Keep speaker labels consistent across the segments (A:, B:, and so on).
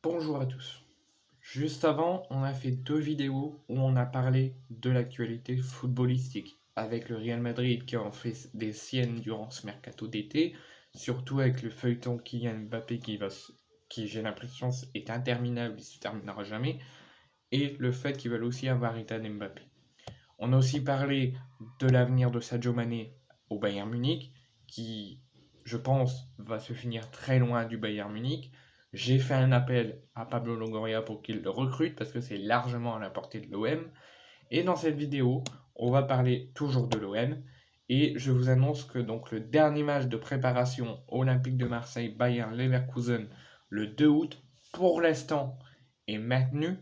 A: Bonjour à tous. Juste avant, on a fait deux vidéos où on a parlé de l'actualité footballistique, avec le Real Madrid qui en fait des siennes durant ce mercato d'été, surtout avec le feuilleton Kylian Mbappé qui j'ai l'impression est interminable, il se terminera jamais, et le fait qu'ils veulent aussi avoir Ethan Mbappé. On a aussi parlé de l'avenir de Sadio Mané au Bayern Munich, qui, je pense, va se finir très loin du Bayern Munich. J'ai fait un appel à Pablo Longoria pour qu'il le recrute parce que c'est largement à la portée de l'OM. Et dans cette vidéo, on va parler toujours de l'OM. Et je vous annonce que donc le dernier match de préparation Olympique de Marseille Bayern Leverkusen le 2 août, pour l'instant, est maintenu,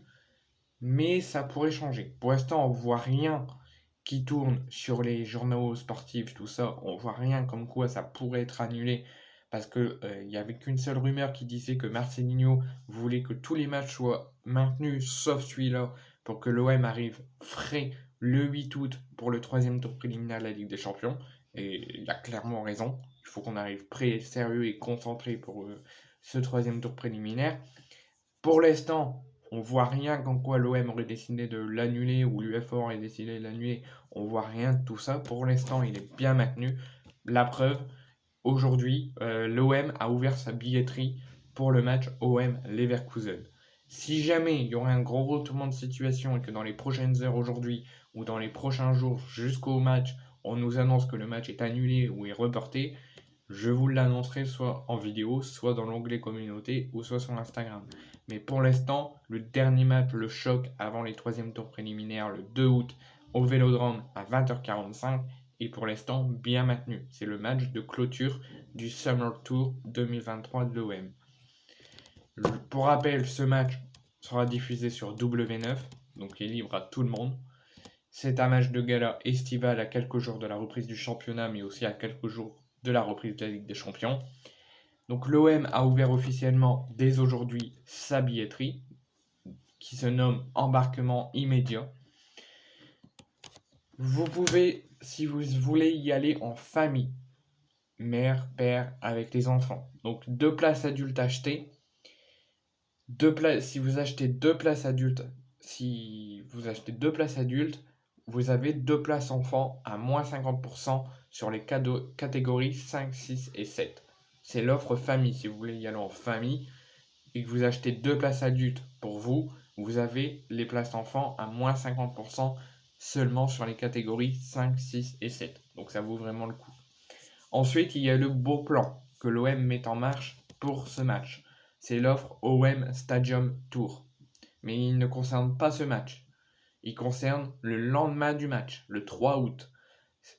A: mais ça pourrait changer. Pour l'instant, on voit rien qui tourne sur les journaux sportifs, tout ça. On voit rien comme quoi ça pourrait être annulé parce que il y avait qu'une seule rumeur qui disait que Marcelinho voulait que tous les matchs soient maintenus sauf celui-là pour que l'OM arrive frais le 8 août pour le troisième tour préliminaire de la Ligue des Champions. Et il a clairement raison. Il faut qu'on arrive prêt, sérieux et concentré pour ce troisième tour préliminaire. Pour l'instant, on voit rien comme quoi l'OM aurait décidé de l'annuler ou l'UEFA aurait décidé de l'annuler. On voit rien de tout ça. Pour l'instant, il est bien maintenu. La preuve, aujourd'hui, l'OM a ouvert sa billetterie pour le match OM Leverkusen. Si jamais il y aurait un gros retournement de situation et que dans les prochaines heures aujourd'hui ou dans les prochains jours jusqu'au match, on nous annonce que le match est annulé ou est reporté, je vous l'annoncerai soit en vidéo, soit dans l'onglet communauté ou soit sur Instagram. Mais pour l'instant, le dernier match, le choc avant les troisième tours préliminaires le 2 août au Vélodrome à 20h45 est pour l'instant bien maintenu. C'est le match de clôture du Summer Tour 2023 de l'OM. Pour rappel, ce match sera diffusé sur W9, donc il est libre à tout le monde. C'est un match de gala estival à quelques jours de la reprise du championnat, mais aussi à quelques jours de la reprise de la Ligue des Champions. Donc l'OM a ouvert officiellement dès aujourd'hui sa billetterie, qui se nomme Embarquement immédiat. Vous pouvez, si vous voulez y aller en famille, mère, père, avec les enfants. Donc 2 places adultes achetées. Si vous achetez 2 places adultes, vous avez 2 places enfants à moins 50% sur les catégories 5, 6 et 7. C'est l'offre famille. Si vous voulez y aller en famille et que vous achetez 2 places adultes pour vous, vous avez les places enfants à moins 50% seulement sur les catégories 5, 6 et 7. Donc ça vaut vraiment le coup. Ensuite, il y a le beau plan que l'OM met en marche pour ce match. C'est l'offre OM Stadium Tour. Mais il ne concerne pas ce match. Il concerne le lendemain du match, le 3 août.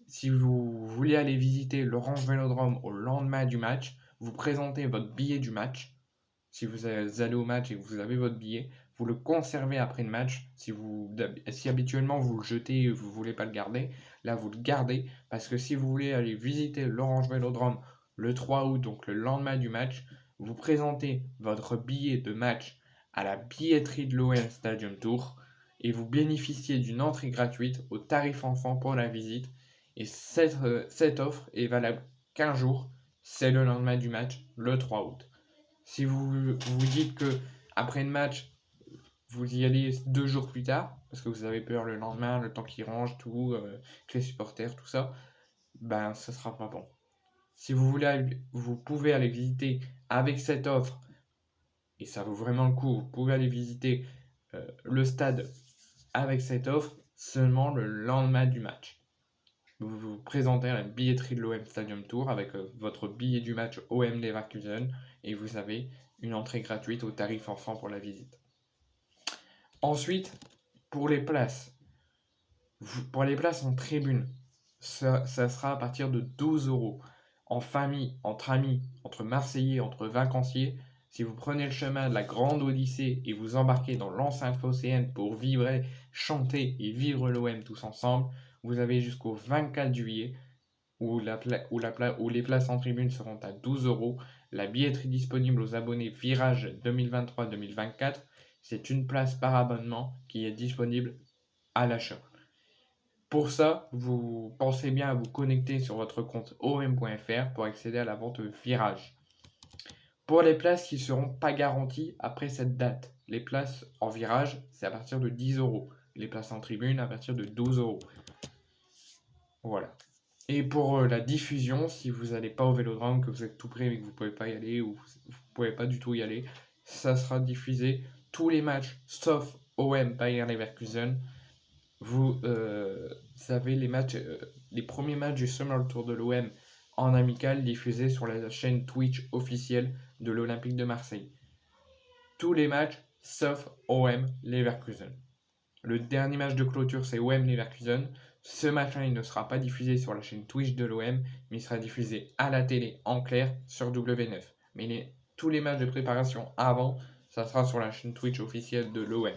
A: Si vous voulez aller visiter l'Orange Vélodrome au lendemain du match, vous présentez votre billet du match. Si vous allez au match et que vous avez votre billet, vous le conservez après le match. Si habituellement vous le jetez et vous ne voulez pas le garder, là vous le gardez parce que si vous voulez aller visiter l'Orange Vélodrome le 3 août, donc le lendemain du match, vous présentez votre billet de match à la billetterie de l'OM Stadium Tour et vous bénéficiez d'une entrée gratuite au tarif enfant pour la visite. Et cette offre est valable 15 jours, c'est le lendemain du match, le 3 août. Si vous dites que après le match, vous y allez 2 jours plus tard, parce que vous avez peur le lendemain, le temps qu'ils rangent tout, que les supporters, tout ça, ben ça sera pas bon. Si vous voulez, vous pouvez aller visiter avec cette offre, et ça vaut vraiment le coup, vous pouvez aller visiter le stade avec cette offre seulement le lendemain du match. Vous vous présentez à la billetterie de l'OM Stadium Tour avec votre billet du match OM Leverkusen et vous avez une entrée gratuite au tarif enfant pour la visite. Ensuite, pour les places, en tribune, ça sera à partir de 12 euros. En famille, entre amis, entre Marseillais, entre vacanciers, si vous prenez le chemin de la Grande Odyssée et vous embarquez dans l'enceinte phocéenne pour vibrer, chanter et vivre l'OM tous ensemble, vous avez jusqu'au 24 juillet où les places en tribune seront à 12 euros. La billetterie disponible aux abonnés Virage 2023-2024, c'est une place par abonnement qui est disponible à l'achat. Pour ça, vous pensez bien à vous connecter sur votre compte om.fr pour accéder à la vente Virage. Pour les places qui ne seront pas garanties après cette date, les places en virage, c'est à partir de 10 euros. Les places en tribune à partir de 12 euros. Voilà. Et pour la diffusion, si vous n'allez pas au Vélodrome, que vous êtes tout près mais que vous ne pouvez pas y aller ou vous ne pouvez pas du tout y aller, ça sera diffusé tous les matchs sauf OM Bayern Leverkusen. Vous avez les premiers matchs du Summer Tour de l'OM en amical diffusés sur la chaîne Twitch officielle de l'Olympique de Marseille. Tous les matchs sauf OM Leverkusen. Le dernier match de clôture, c'est OM Leverkusen. Ce match-là, il ne sera pas diffusé sur la chaîne Twitch de l'OM, mais il sera diffusé à la télé en clair sur W9. Mais tous les matchs de préparation avant, ça sera sur la chaîne Twitch officielle de l'OM.